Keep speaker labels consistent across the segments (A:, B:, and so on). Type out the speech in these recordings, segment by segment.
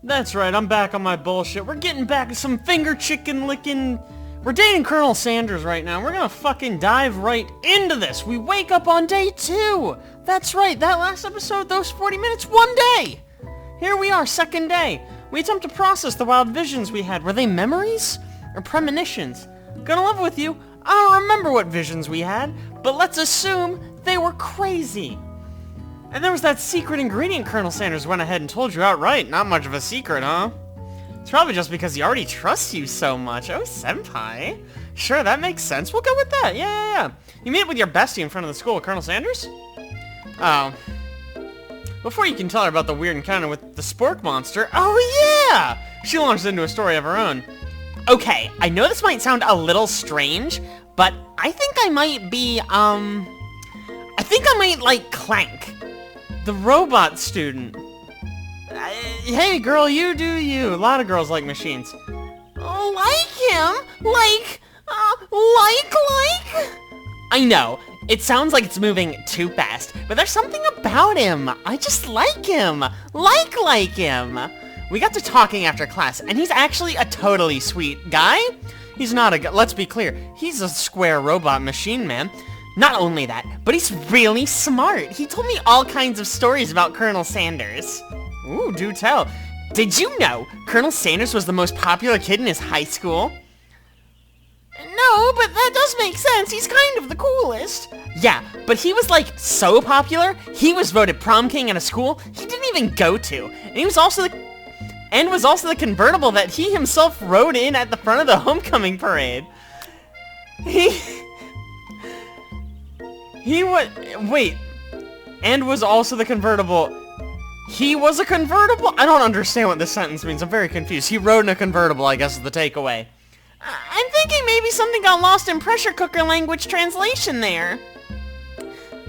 A: That's right, I'm back on my bullshit. We're getting back to some finger chicken licking... We're dating Colonel Sanders right now. We're gonna fucking dive right into this. We wake up on day 2. That's right, that last episode, those 40 minutes, one day. Here we are, second day. We attempt to process the wild visions we had. Were they memories or premonitions? Gonna level with you, I don't remember what visions we had, but let's assume they were crazy. And there was that secret ingredient Colonel Sanders went ahead and told you outright. Not much of a secret, huh? It's probably just because he already trusts you so much. Oh, senpai. Sure, that makes sense. We'll go with that. Yeah. You meet with your bestie in front of the school with Colonel Sanders? Oh. Before you can tell her about the weird encounter with the spork monster, oh yeah! She launches into a story of her own. Okay, I know this might sound a little strange, but I think I might be, I think I might like Clank. The robot student. Hey girl, you do you. A lot of girls like machines. Like him? Like? I know. It sounds like it's moving too fast, but there's something about him. I just like him. Like him. We got to talking after class, and he's actually a totally sweet guy. He's not a... Let's be clear. He's a square robot machine man. Not only that, but he's really smart. He told me all kinds of stories about Colonel Sanders. Ooh, do tell. Did you know Colonel Sanders was the most popular kid in his high school? No, but that does make sense. He's kind of the coolest. Yeah, but he was like so popular, he was voted prom king at a school he didn't even go to. And he was also the convertible that he himself rode in at the front of the homecoming parade. And was also the convertible. He was a convertible? I don't understand what this sentence means. I'm very confused. He rode in a convertible, I guess is the takeaway. I'm thinking maybe something got lost in pressure cooker language translation there.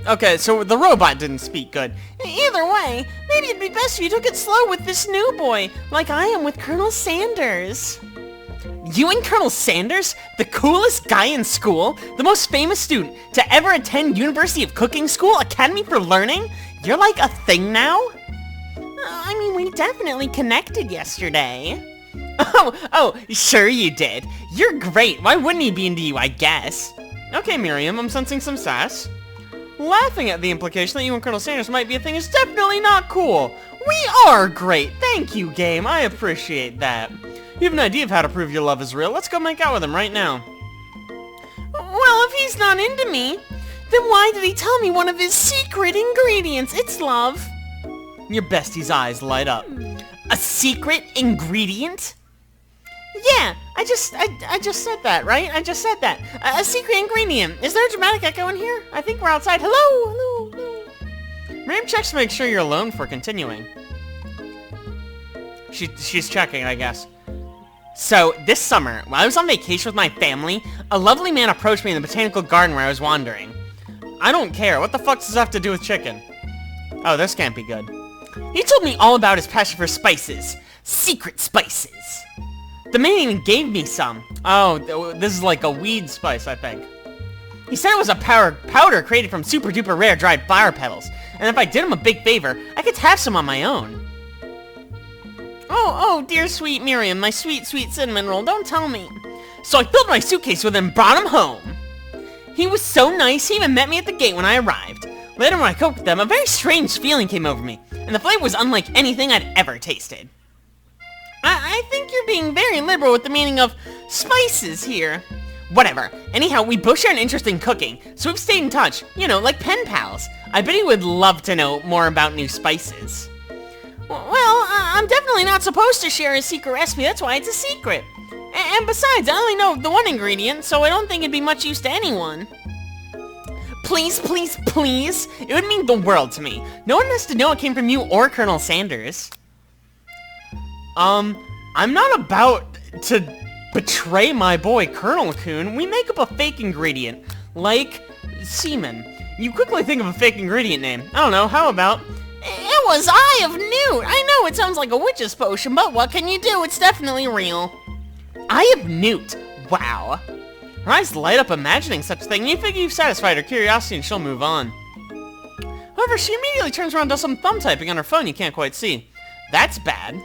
A: Okay, so the robot didn't speak good. Either way, maybe it'd be best if you took it slow with this new boy, like I am with Colonel Sanders. You and Colonel Sanders? The coolest guy in school? The most famous student to ever attend University of Cooking School? Academy for Learning? You're like a thing now? I mean, we definitely connected yesterday. Oh, sure you did. You're great. Why wouldn't he be into you, I guess? Okay, Miriam, I'm sensing some sass. Laughing at the implication that you and Colonel Sanders might be a thing is definitely not cool. We are great. Thank you, game. I appreciate that. You have an idea of how to prove your love is real. Let's go make out with him right now. Well, if he's not into me, then why did he tell me one of his secret ingredients? It's love. Your bestie's eyes light up. A secret ingredient? Yeah, I just said that, right? I just said that. A secret ingredient. Is there a dramatic echo in here? I think we're outside. Hello. Miriam checks to make sure you're alone for continuing. She's checking, I guess. So, this summer, while I was on vacation with my family, a lovely man approached me in the botanical garden where I was wandering. I don't care. What the fuck does this have to do with chicken? Oh, this can't be good. He told me all about his passion for spices. Secret spices. The man even gave me some. Oh, this is like a weed spice, I think. He said it was a powder created from super duper rare dried flower petals. And if I did him a big favor, I could have some on my own. Oh, dear sweet Miriam, my sweet, sweet cinnamon roll, don't tell me. So I filled my suitcase with him and brought him home. He was so nice, he even met me at the gate when I arrived. Later when I cooked with them, a very strange feeling came over me, and the flavor was unlike anything I'd ever tasted. I think you're being very liberal with the meaning of spices here. Whatever. Anyhow, we both share an interest in cooking, so we've stayed in touch, you know, like pen pals. I bet he would love to know more about new spices. Well, I'm definitely not supposed to share his secret recipe, that's why it's a secret. And besides, I only know the one ingredient, so I don't think it'd be much use to anyone. Please, please, please. It would mean the world to me. No one has to know it came from you or Colonel Sanders. I'm not about to betray my boy Colonel Coon. We make up a fake ingredient, like semen. You quickly think of a fake ingredient name. I don't know, how about... It was Eye of Newt. I know it sounds like a witch's potion, but what can you do? It's definitely real. Eye of Newt. Wow. Her eyes light up imagining such a thing. You figure you've satisfied her curiosity and she'll move on. However, she immediately turns around and does some thumb typing on her phone you can't quite see. That's bad.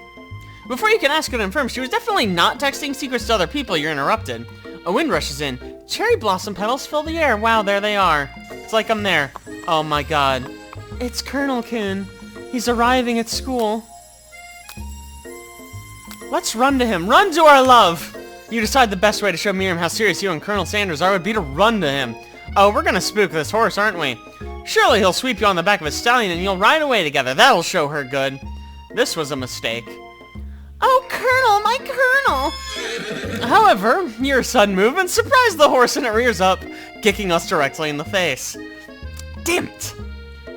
A: Before you can ask her to confirm, she was definitely not texting secrets to other people. You're interrupted. A wind rushes in. Cherry blossom petals fill the air. Wow, there they are. It's like I'm there. Oh my god. It's Colonel Kun. He's arriving at school. Let's run to him. Run to our love! You decide the best way to show Miriam how serious you and Colonel Sanders are would be to run to him. Oh, we're gonna spook this horse, aren't we? Surely he'll sweep you on the back of a stallion and you'll ride away together. That'll show her good. This was a mistake. Oh, Colonel, my Colonel! However, your sudden movement surprised the horse and it rears up, kicking us directly in the face. Damn it!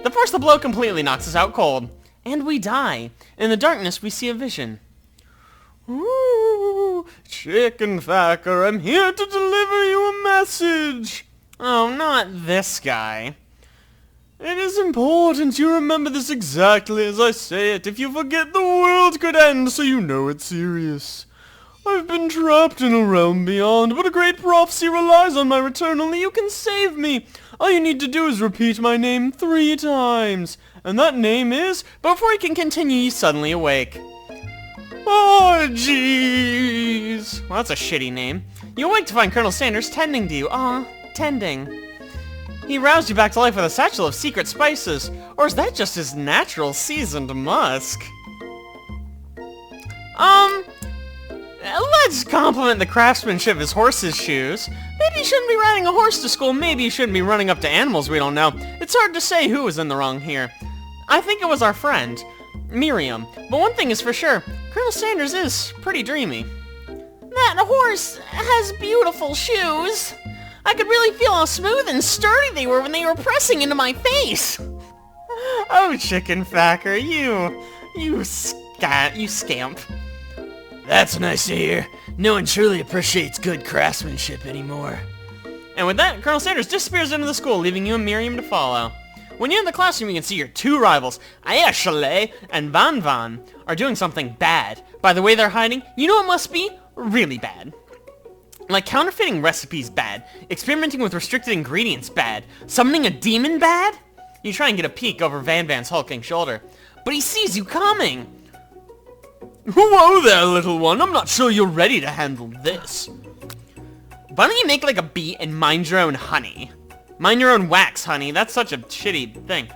A: The force of the blow completely knocks us out cold. And we die. In the darkness, we see a vision. Ooh, Chicken Thacker, I'm here to deliver you a message. Oh, not this guy. It is important you remember this exactly as I say it. If you forget, the world could end, so you know it's serious. I've been trapped in a realm beyond, but a great prophecy relies on my return. Only you can save me. All you need to do is repeat my name 3 times. And that name is... Before he can continue, he's suddenly awake. Oh, jeez. Well, that's a shitty name. You awake to find Colonel Sanders tending to you. Aw, tending. He roused you back to life with a satchel of secret spices. Or is that just his natural seasoned musk? Let's compliment the craftsmanship of his horse's shoes. Maybe you shouldn't be riding a horse to school. Maybe you shouldn't be running up to animals we don't know. It's hard to say who was in the wrong here. I think it was our friend, Miriam. But one thing is for sure, Colonel Sanders is pretty dreamy. That horse has beautiful shoes. I could really feel how smooth and sturdy they were when they were pressing into my face. Oh, Chicken Thacker, you scamp.
B: That's nice to hear. No one truly appreciates good craftsmanship anymore.
A: And with that, Colonel Sanders disappears into the school, leaving you and Miriam to follow. When you're in the classroom, you can see your 2 rivals, Ayeshle and Van Van, are doing something bad. By the way they're hiding, you know it must be really bad. Like counterfeiting recipes bad, experimenting with restricted ingredients bad, summoning a demon bad? You try and get a peek over Van Van's hulking shoulder, but he sees you coming. Whoa there, little one. I'm not sure you're ready to handle this. Why don't you make like a bee and mind your own honey? Mind your own wax, honey. That's such a shitty thing.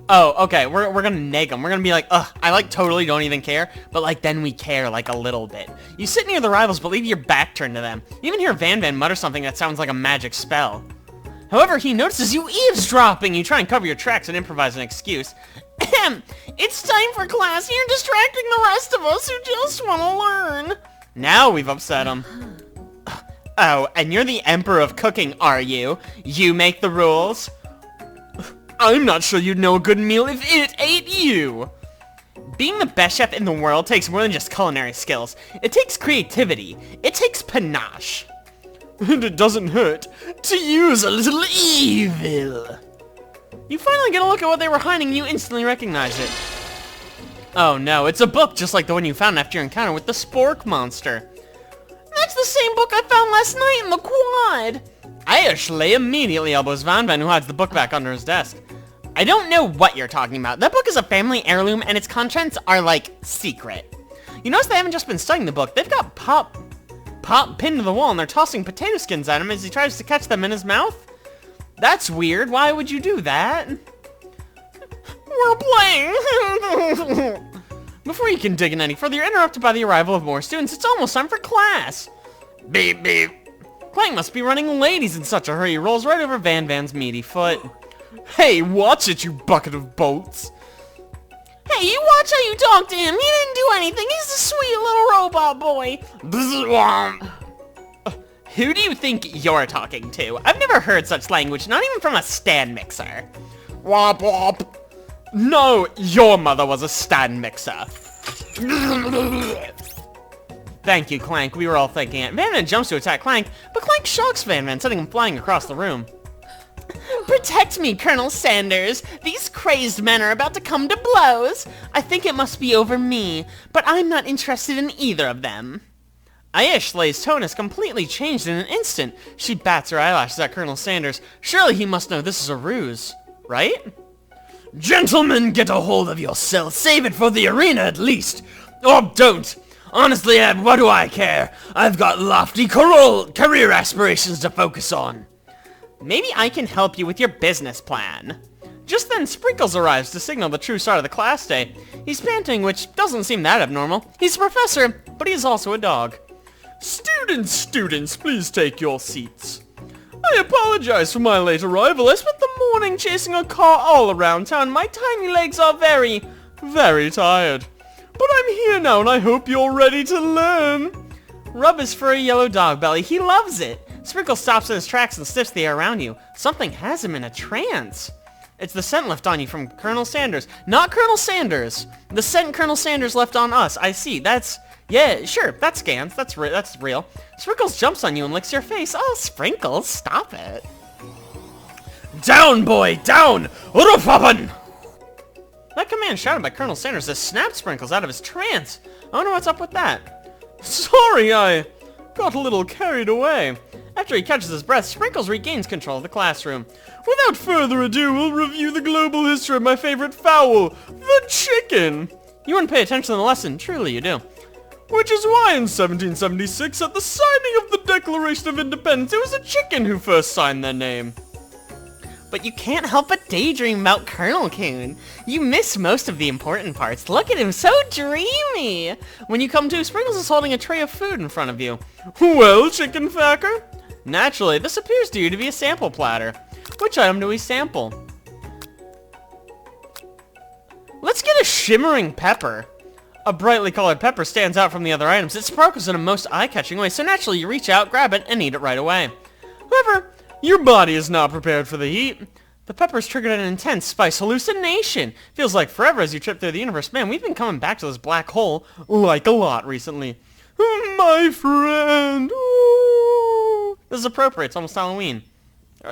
A: Oh, okay. We're gonna nag him. We're gonna be like, ugh, I like totally don't even care, but like then we care like a little bit. You sit near the rivals, but leave your back turned to them. You even hear Van Van mutter something that sounds like a magic spell. However, he notices you eavesdropping. You try and cover your tracks and improvise an excuse. It's time for class. You're distracting the rest of us who just want to learn. Now we've upset him. Oh, and you're the Emperor of Cooking, are you? You make the rules? I'm not sure you'd know a good meal if it ate you. Being the best chef in the world takes more than just culinary skills. It takes creativity. It takes panache. And it doesn't hurt to use a little evil. You finally get a look at what they were hiding and you instantly recognize it. Oh no, it's a book just like the one you found after your encounter with the Spork monster. That's the same book I found last night in the quad. Ayeshle immediately elbows Van Van, who hides the book back under his desk. I don't know what you're talking about. That book is a family heirloom and its contents are like secret. You notice they haven't just been studying the book. They've got Pop pinned to the wall and they're tossing potato skins at him as he tries to catch them in his mouth. That's weird. Why would you do that? We're playing. Before you can dig in any further, you're interrupted by the arrival of more students. It's almost time for class. Beep, beep. Clank must be running late. He's in such a hurry. He rolls right over Van Van's meaty foot. Hey, watch it, you bucket of bolts. Hey, you watch how you talk to him. He didn't do anything. He's a sweet little robot boy. Who do you think you're talking to? I've never heard such language, not even from a stand mixer. Wop wop. No, your mother was a stand mixer. Thank you, Clank. We were all thinking it. Van Van jumps to attack Clank, but Clank shocks Van Van, sending him flying across the room. Protect me, Colonel Sanders. These crazed men are about to come to blows. I think it must be over me, but I'm not interested in either of them. Ayeshle's tone has completely changed in an instant. She bats her eyelashes at Colonel Sanders. Surely he must know this is a ruse, right?
B: Gentlemen, get a hold of yourself. Save it for the arena at least. Or don't. Honestly, Ed, what do I care? I've got lofty career aspirations to focus on.
A: Maybe I can help you with your business plan. Just then, Sprinkles arrives to signal the true start of the class day. He's panting, which doesn't seem that abnormal. He's a professor, but he is also a dog. Students, please take your seats. I apologize for my late arrival. I spent the morning chasing a car all around town. My tiny legs are very, very tired. But I'm here now, and I hope you're ready to learn. Rub his furry yellow dog belly. He loves it. Sprinkles stops in his tracks and sniffs the air around you. Something has him in a trance. It's the scent left on you from Colonel Sanders. Not Colonel Sanders. The scent Colonel Sanders left on us. I see. Yeah, sure. That's Gans. That's real. Sprinkles jumps on you and licks your face. Oh, Sprinkles, stop it.
B: Down, boy, down! Urufapan!
A: That command shouted by Colonel Sanders has snapped Sprinkles out of his trance. I wonder what's up with that. Sorry, I got a little carried away. After he catches his breath, Sprinkles regains control of the classroom. Without further ado, we'll review the global history of my favorite fowl, the chicken. You wouldn't pay attention to the lesson, truly you do. Which is why in 1776, at the signing of the Declaration of Independence, it was a chicken who first signed their name. But you can't help but daydream about Colonel Coon. You miss most of the important parts. Look at him, so dreamy. When you come to, Sprinkles is holding a tray of food in front of you. Well, chicken facker? Naturally, this appears to you to be a sample platter. Which item do we sample? Let's get a shimmering pepper. A brightly colored pepper stands out from the other items. It sparkles in a most eye-catching way, so naturally you reach out, grab it, and eat it right away. However, your body is not prepared for the heat. The peppers triggered an intense spice hallucination. Feels like forever as you trip through the universe. Man, we've been coming back to this black hole like a lot recently. My friend. Ooh. This is appropriate. It's almost Halloween.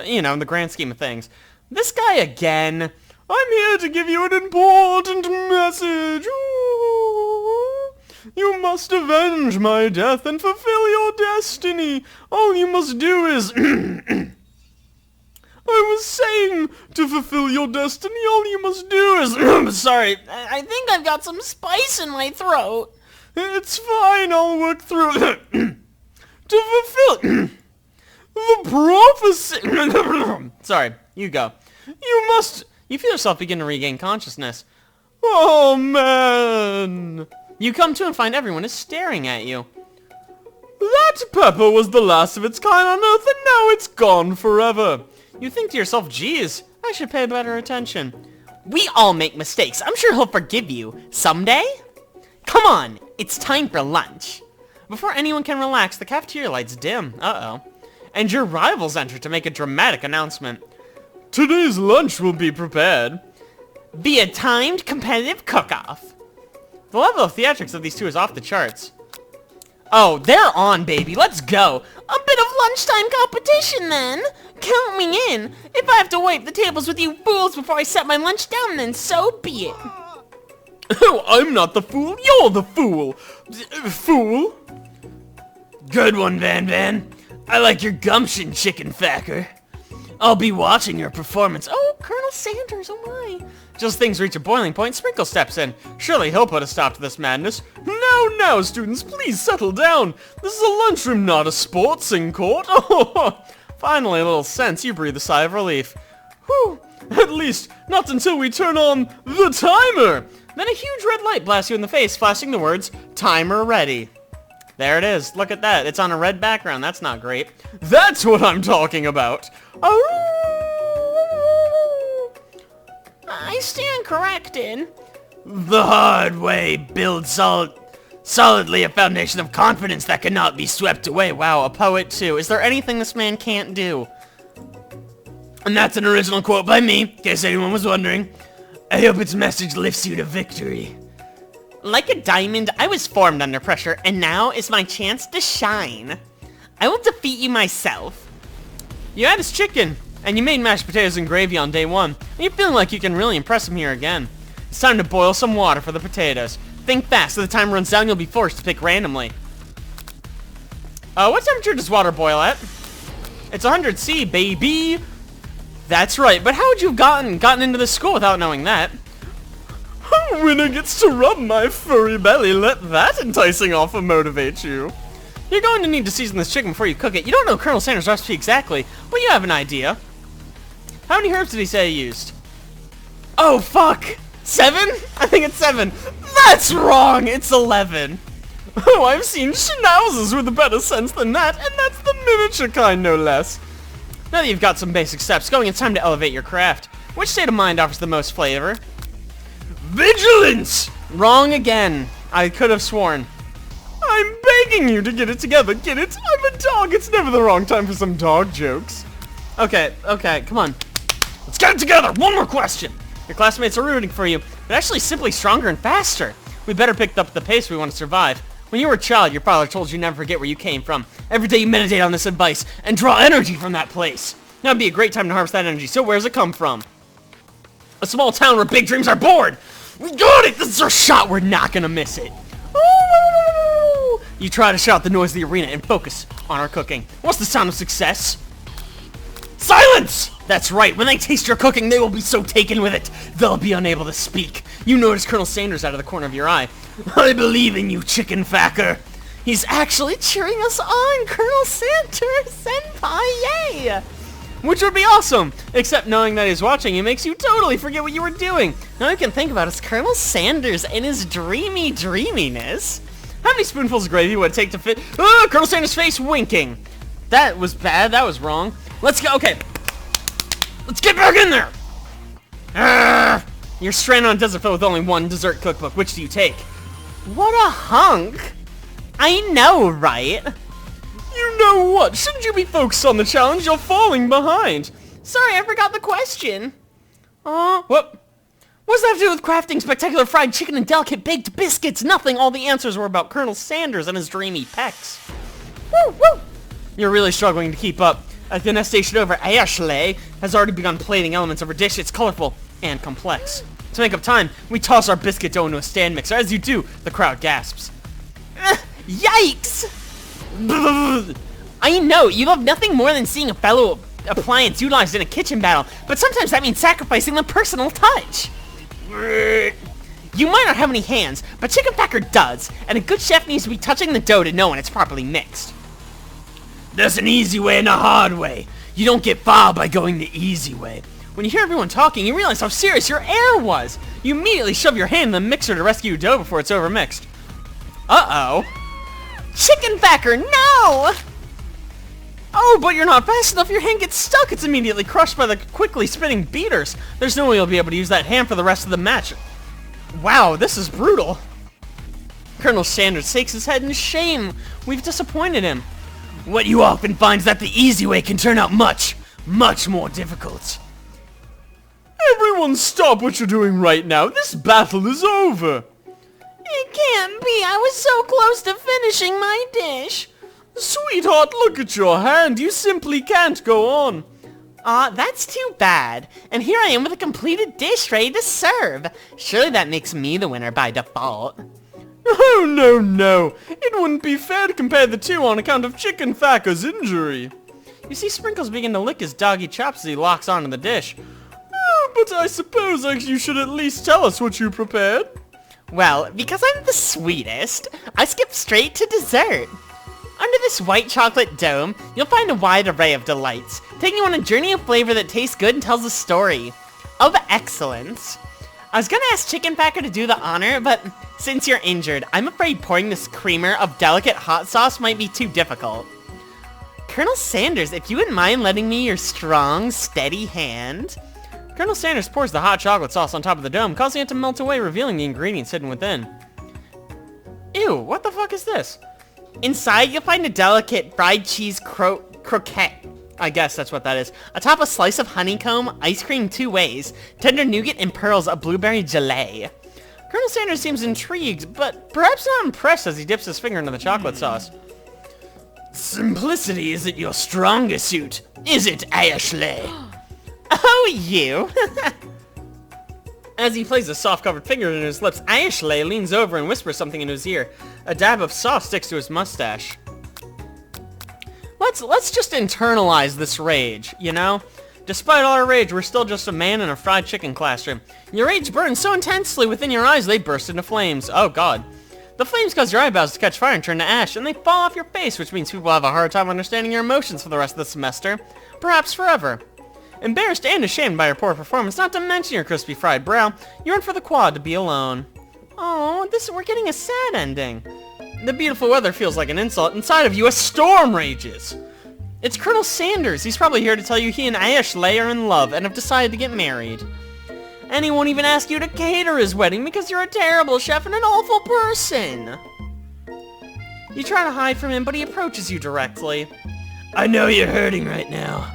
A: You know, in the grand scheme of things. This guy again. I'm here to give you an important message. Ooh. You must avenge my death and fulfill your destiny. All you must do is... I was saying, to fulfill your destiny, all you must do is... Sorry, I think I've got some spice in my throat. It's fine, I'll work through... to fulfill... the prophecy... Sorry, you go. You feel yourself begin to regain consciousness. Oh, man. You come to and find everyone is staring at you. That pepper was the last of its kind on Earth, and now it's gone forever. You think to yourself, geez, I should pay better attention. We all make mistakes. I'm sure he'll forgive you. Someday? Come on, it's time for lunch. Before anyone can relax, the cafeteria lights dim. Uh-oh. And your rivals enter to make a dramatic announcement. Today's lunch will be prepared. Be a timed, competitive cook-off. The level of theatrics of these two is off the charts. Oh, they're on, baby. Let's go. A bit of lunchtime competition, then. Count me in. If I have to wipe the tables with you fools before I set my lunch down, then so be it. Oh, I'm not the fool. You're the fool. Fool?
B: Good one, Van Van. I like your gumption, chicken facker. I'll be watching your performance.
A: Oh, Colonel Sanders, oh my. Just things reach a boiling point, Sprinkles steps in. Surely he'll put a stop to this madness. Now, students, please settle down. This is a lunchroom, not a sportsing court. Oh, finally a little sense. You breathe a sigh of relief. Whew, at least, not until we turn on the timer. Then a huge red light blasts you in the face, flashing the words, timer ready. There it is. Look at that. It's on a red background. That's not great. That's what I'm talking about. Oh, I stand corrected.
B: The hard way builds solidly a foundation of confidence that cannot be swept away.
A: Wow, a poet too. Is there anything this man can't do?
B: And that's an original quote by me, in case anyone was wondering. I hope its message lifts you to victory.
A: Like a diamond, I was formed under pressure, and now is my chance to shine. I will defeat you myself. You had his chicken, and you made mashed potatoes and gravy on day one, and you're feeling like you can really impress him here again. It's time to boil some water for the potatoes. Think fast, so the time runs down, you'll be forced to pick randomly. What temperature does water boil at? It's 100 C, baby. That's right, but how would you have gotten into this school without knowing that? Winner gets to rub my furry belly. Let that enticing offer motivate you. You're going to need to season this chicken before you cook it. You don't know Colonel Sanders' recipe exactly, but you have an idea. How many herbs did he say he used? Oh, fuck! 7? I think it's 7. That's wrong! It's 11. Oh, I've seen schnauzers with a better sense than that, and that's the miniature kind, no less. Now that you've got some basic steps going, it's time to elevate your craft. Which state of mind offers the most flavor? Vigilance! Wrong again. I could have sworn. I'm begging you to get it together, get it? I'm a dog, it's never the wrong time for some dog jokes. Okay, come on. Let's get it together! One more question! Your classmates are rooting for you, but actually simply stronger and faster. We better pick up the pace if we want to survive. When you were a child, your father told you never forget where you came from. Every day you meditate on this advice and draw energy from that place. Now would be a great time to harvest that energy, so where's it come from? A small town where big dreams are born! We got it! This is our shot, we're not gonna miss it. Ooh! You try to shut out the noise of the arena and focus on our cooking. What's the sound of success? Silence! That's right, when they taste your cooking, they will be so taken with it, they'll be unable to speak. You notice Colonel Sanders out of the corner of your eye. I believe in you, chicken facker. He's actually cheering us on, Colonel Sanders, senpai, yay! Which would be awesome, except knowing that he's watching, it makes you totally forget what you were doing. Now all you can think about is Colonel Sanders and his dreamy dreaminess. How many spoonfuls of gravy would it take to fit? Oh, Colonel Sanders' face winking. That was bad, that was wrong. Let's go, okay. Let's get back in there! Arrgh. You're stranded on a desert filled with only one dessert cookbook. Which do you take? What a hunk! I know, right? You know what? Shouldn't you be focused on the challenge? You're falling behind. Sorry, I forgot the question. What? What does that have to do with crafting spectacular fried chicken and delicate baked biscuits? Nothing. All the answers were about Colonel Sanders and his dreamy pecs. Woo, woo! You're really struggling to keep up. At the next station over, Ashley has already begun plating elements of her dish. It's colorful and complex. To make up time, we toss our biscuit dough into a stand mixer. As you do, the crowd gasps. Yikes! I know, you love nothing more than seeing a fellow appliance utilized in a kitchen battle, but sometimes that means sacrificing the personal touch. You might not have any hands, but Chicken Packer does, and a good chef needs to be touching the dough to know when it's properly mixed. There's an easy way and a hard way. You don't get far by going the easy way. When you hear everyone talking, you realize how serious your error was. You immediately shove your hand in the mixer to rescue your dough before it's overmixed. Uh-oh. Chicken Packer, no! Oh, but you're not fast enough. Your hand gets stuck. It's immediately crushed by the quickly spinning beaters. There's no way you'll be able to use that hand for the rest of the match. Wow, this is brutal. Colonel Sanders shakes his head in shame. We've disappointed him. What you often find is that the easy way can turn out much, much more difficult. Everyone stop what you're doing right now. This battle is over. It can't be. I was so close to finishing my dish. Sweetheart, look at your hand. You simply can't go on. That's too bad. And here I am with a completed dish ready to serve. Surely that makes me the winner by default. Oh, no. It wouldn't be fair to compare the two on account of Chicken Facker's injury. You see Sprinkles begin to lick his doggy chops as he locks onto the dish. Oh, but I suppose you should at least tell us what you prepared. Well, because I'm the sweetest, I skip straight to dessert. Under this white chocolate dome, you'll find a wide array of delights, taking you on a journey of flavor that tastes good and tells a story of excellence. I was gonna ask Chicken Packer to do the honor, but since you're injured, I'm afraid pouring this creamer of delicate hot sauce might be too difficult. Colonel Sanders, if you wouldn't mind lending me your strong, steady hand. Colonel Sanders pours the hot chocolate sauce on top of the dome, causing it to melt away, revealing the ingredients hidden within. Ew, what the fuck is this? Inside, you'll find a delicate fried cheese croquette. I guess that's what that is. Atop a slice of honeycomb, ice cream 2 ways, tender nougat, and pearls of blueberry gelée. Colonel Sanders seems intrigued, but perhaps not impressed as he dips his finger into the chocolate sauce. Simplicity isn't your strongest suit, is it, Ashley? Oh, you! As he places a soft-covered finger in his lips, Ashley leans over and whispers something in his ear. A dab of sauce sticks to his mustache. Let's just internalize this rage, you know? Despite all our rage, we're still just a man in a fried chicken classroom. Your rage burns so intensely within your eyes, they burst into flames. Oh god. The flames cause your eyebrows to catch fire and turn to ash, and they fall off your face, which means people have a hard time understanding your emotions for the rest of the semester. Perhaps forever. Embarrassed and ashamed by your poor performance, not to mention your crispy fried brow, you yearn for the quad to be alone. Oh, we're getting a sad ending. The beautiful weather feels like an insult. Inside of you, a storm rages. It's Colonel Sanders. He's probably here to tell you he and Ashley are in love and have decided to get married. And he won't even ask you to cater his wedding because you're a terrible chef and an awful person. You try to hide from him, but he approaches you directly.
B: I know you're hurting right now.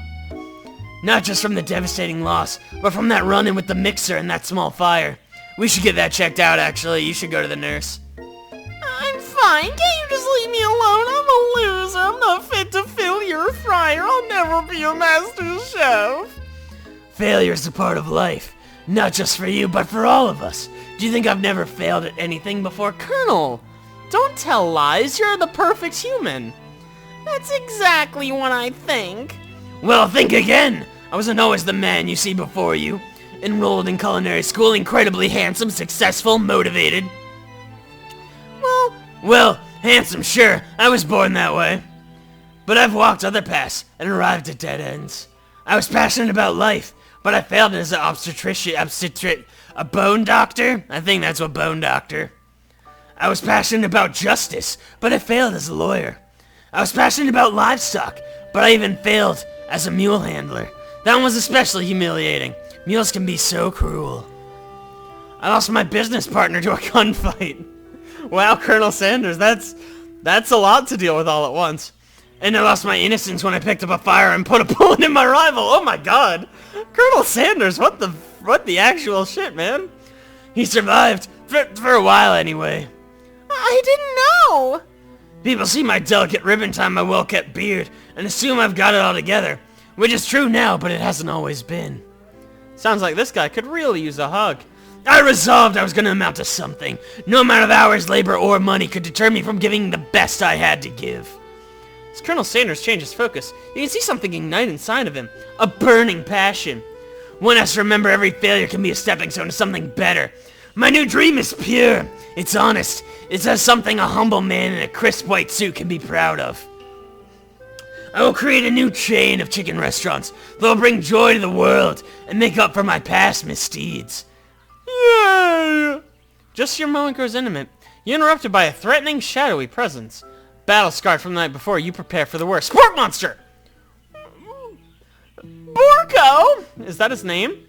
B: Not just from the devastating loss, but from that run-in with the mixer and that small fire. We should get that checked out, actually. You should go to the nurse.
A: I'm fine. Can't you just leave me alone? I'm a loser. I'm not fit to fill your fryer. I'll never be a master chef.
B: Failure's a part of life. Not just for you, but for all of us. Do you think I've never failed at anything before?
A: Colonel, don't tell lies. You're the perfect human. That's exactly what I think.
B: Well, think again. I wasn't always the man you see before you. Enrolled in culinary school, incredibly handsome, successful, motivated. Well, handsome, sure. I was born that way. But I've walked other paths and arrived at dead ends. I was passionate about life, but I failed as an a bone doctor? I think that's what bone doctor. I was passionate about justice, but I failed as a lawyer. I was passionate about livestock, but I even failed as a mule handler. That one was especially humiliating. Mules can be so cruel. I lost my business partner to a gunfight.
A: Wow, Colonel Sanders, that's a lot to deal with all at once.
B: And I lost my innocence when I picked up a fire and put a bullet in my rival.
A: Oh my god. Colonel Sanders, what the actual shit, man?
B: He survived. For a while, anyway.
A: I didn't know.
B: People see my delicate ribbon tie, my well-kept beard, and assume I've got it all together. Which is true now, but it hasn't always been.
A: Sounds like this guy could really use a hug.
B: I resolved I was gonna amount to something. No amount of hours, labor, or money could deter me from giving the best I had to give.
A: As Colonel Sanders changes focus, you can see something ignite inside of him. A burning passion.
B: One has to remember every failure can be a stepping stone to something better. My new dream is pure. It's honest. It says something a humble man in a crisp white suit can be proud of. I will create a new chain of chicken restaurants that will bring joy to the world and make up for my past misdeeds.
A: Yay! Just your moment grows intimate. You're interrupted by a threatening, shadowy presence. Battle scarred from the night before, you prepare for the worst. Spork monster! Borko! Is that his name?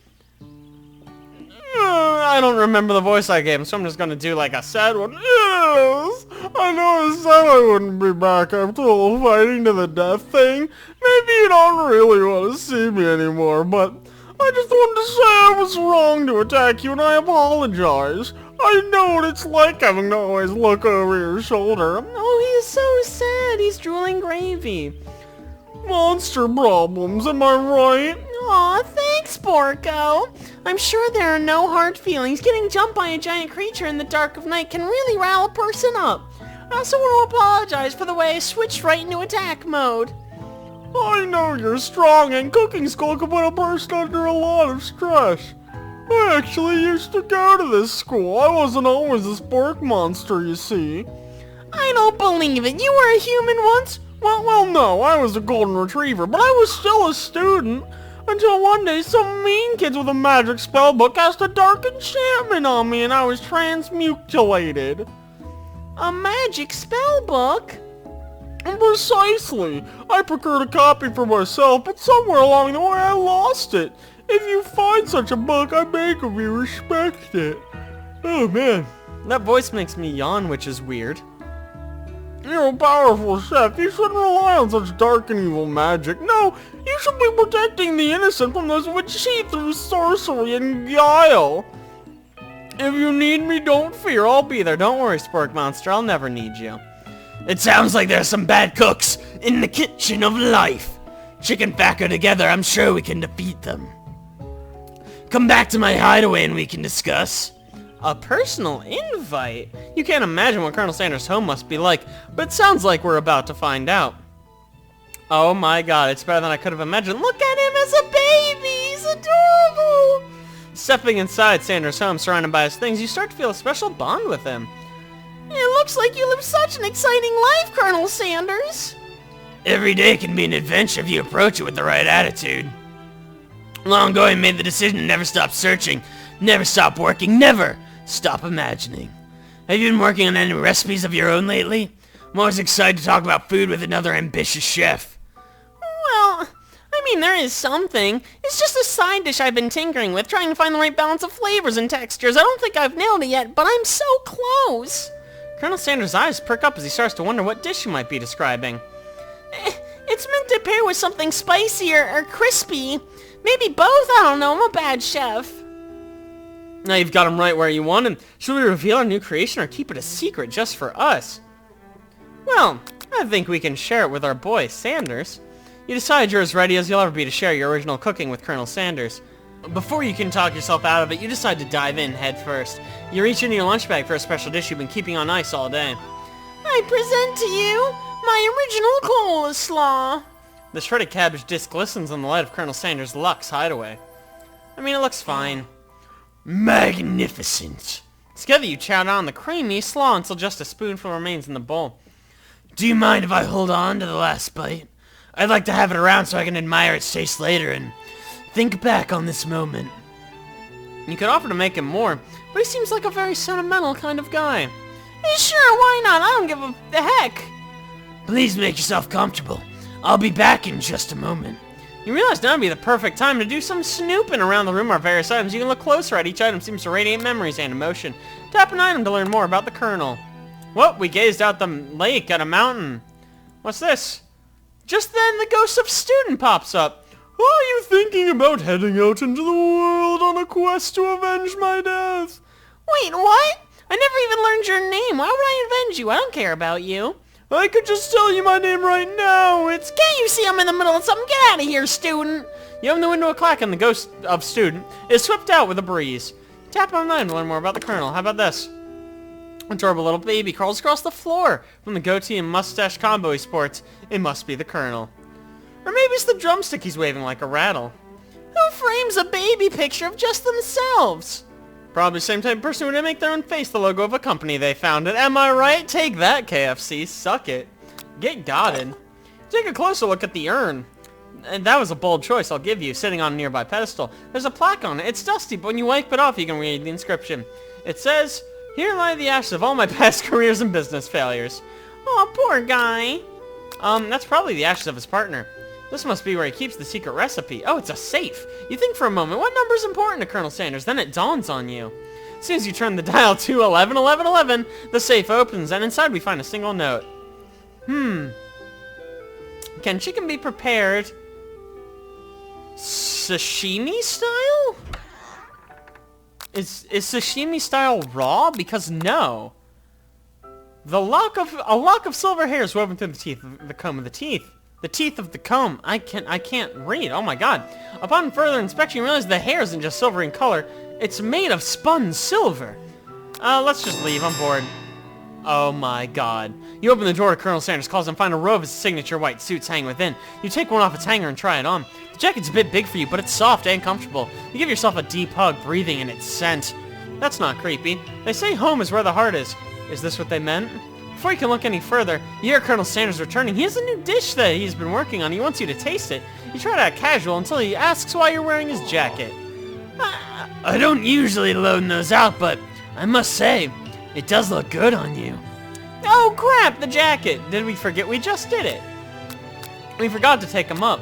A: I don't remember the voice I gave him, so I'm just gonna do like a sad one. Yes! I know I said I wouldn't be back after the whole fighting to the death thing. Maybe you don't really want to see me anymore, but I just wanted to say I was wrong to attack you and I apologize. I know what it's like having to always look over your shoulder. Oh, he's so sad. He's drooling gravy. Monster problems, am I right? Aw, thanks, Borko. I'm sure there are no hard feelings. Getting jumped by a giant creature in the dark of night can really rile a person up. I also want to apologize for the way I switched right into attack mode. I know you're strong, and cooking school can put a person under a lot of stress. I actually used to go to this school. I wasn't always a spork monster, you see. I don't believe it. You were a human once? Well, no, I was a golden retriever, but I was still a student. Until one day, some mean kids with a magic spellbook cast a dark enchantment on me and I was transmutilated. A magic spellbook? Precisely. I procured a copy for myself, but somewhere along the way I lost it. If you find such a book, I beg of you respect it. Oh man, that voice makes me yawn, which is weird. You're a powerful chef. You shouldn't rely on such dark and evil magic. No, you should be protecting the innocent from those which cheat through sorcery and guile. If you need me, don't fear. I'll be there. Don't worry, Spork Monster. I'll never need you.
B: It sounds like there are some bad cooks in the kitchen of life. Chicken Thacker together, I'm sure we can defeat them. Come back to my hideaway and we can discuss.
A: A personal invite? You can't imagine what Colonel Sanders' home must be like, but it sounds like we're about to find out. Oh my god, it's better than I could have imagined. Look at him as a baby! baby! He's adorable! Stepping inside Sanders' home, surrounded by his things, you start to feel a special bond with him. It looks like you live such an exciting life, Colonel Sanders.
B: Every day can be an adventure if you approach it with the right attitude. Long ago, I made the decision to never stop searching, never stop working, never stop imagining. Have you been working on any recipes of your own lately? I'm always excited to talk about food with another ambitious chef.
A: Well, I mean, there is something. It's just a side dish I've been tinkering with, trying to find the right balance of flavors and textures. I don't think I've nailed it yet, but I'm so close. Colonel Sanders' eyes perk up as he starts to wonder what dish you might be describing. It's meant to pair with something spicy or crispy. Maybe both, I don't know. I'm a bad chef. Now you've got him right where you want him. Should we reveal our new creation or keep it a secret just for us? Well, I think we can share it with our boy, Sanders. You decide you're as ready as you'll ever be to share your original cooking with Colonel Sanders. Before you can talk yourself out of it, you decide to dive in head first. You reach into your lunch bag for a special dish you've been keeping on ice all day. I present to you my original coleslaw. The shredded cabbage disc glistens in the light of Colonel Sanders' Lux hideaway. I mean, it looks fine.
B: Magnificent.
A: Together you chow down the creamy slaw until just a spoonful remains in the bowl.
B: Do you mind if I hold on to the last bite? I'd like to have it around so I can admire its taste later and think back on this moment.
A: You could offer to make him more, but he seems like a very sentimental kind of guy. Sure, why not? I don't give a heck.
B: Please make yourself comfortable. I'll be back in just a moment.
A: You realize now would be the perfect time to do some snooping around the room of various items. You can look closer at each item, seems to radiate memories and emotion. Tap an item to learn more about the Colonel. Well, we gazed out the lake at a mountain. What's this? Just then, the ghost of student pops up. Are you thinking about heading out into the world on a quest to avenge my death? Wait, what? I never even learned your name. Why would I avenge you? I don't care about you. I could just tell you my name right now. It's... Can't you see I'm in the middle of something? Get out of here, student. You open the window a clack and the ghost of student is swept out with a breeze. Tap on an item to learn more about the Colonel. How about this? Adorable little baby crawls across the floor from the goatee and mustache combo he sports. It must be the Colonel. Or maybe it's the drumstick he's waving like a rattle. Who frames a baby picture of just themselves? Probably the same type of person who would make their own face the logo of a company they founded. Am I right? Take that, KFC. Suck it. Get godded. Take a closer look at the urn. And that was a bold choice, I'll give you, sitting on a nearby pedestal. There's a plaque on it. It's dusty, but when you wipe it off, you can read the inscription. It says, "Here lie the ashes of all my past careers and business failures." Oh, poor guy. That's probably the ashes of his partner. This must be where he keeps the secret recipe. Oh, it's a safe. You think for a moment, what number's important to Colonel Sanders? Then it dawns on you. As soon as you turn the dial to 111111, the safe opens, and inside we find a single note. Can chicken be prepared sashimi style? Is sashimi style raw? Because no. A lock of silver hairs woven through the teeth of the comb of the teeth. The teeth of the comb. I can't read. Oh my god. Upon further inspection, you realize the hair isn't just silver in color. It's made of spun silver. Let's just leave. I'm bored. Oh my god. You open the door to Colonel Sanders' closet and find a row of his signature white suits hanging within. You take one off its hanger and try it on. The jacket's a bit big for you, but it's soft and comfortable. You give yourself a deep hug, breathing in its scent. That's not creepy. They say home is where the heart is. Is this what they meant? Before you can look any further, you hear Colonel Sanders returning. He has a new dish that he's been working on. He wants you to taste it. You try to act casual until he asks why you're wearing his jacket.
B: I don't usually loan those out, but I must say, it does look good on you.
A: Oh crap, the jacket! Did we forget? We just did it. We forgot to take him up.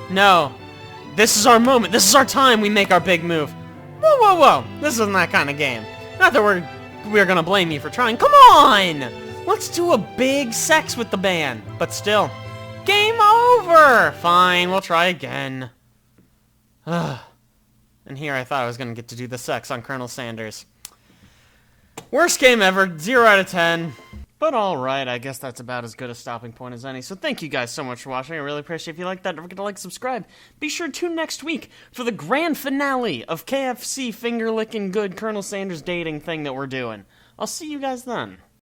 A: No. This is our moment. This is our time. We make our big move. Whoa, whoa, whoa. This isn't that kind of game. Not that we're gonna blame you for trying. Come on! Let's do a big sex with the band. But still. Game over! Fine, we'll try again. And here I thought I was gonna get to do the sex on Colonel Sanders. Worst game ever. 0 out of 10. But alright, I guess that's about as good a stopping point as any. So thank you guys so much for watching. I really appreciate if you like that. Don't forget to like, subscribe. Be sure to tune next week for the grand finale of KFC finger-licking good Colonel Sanders dating thing that we're doing. I'll see you guys then.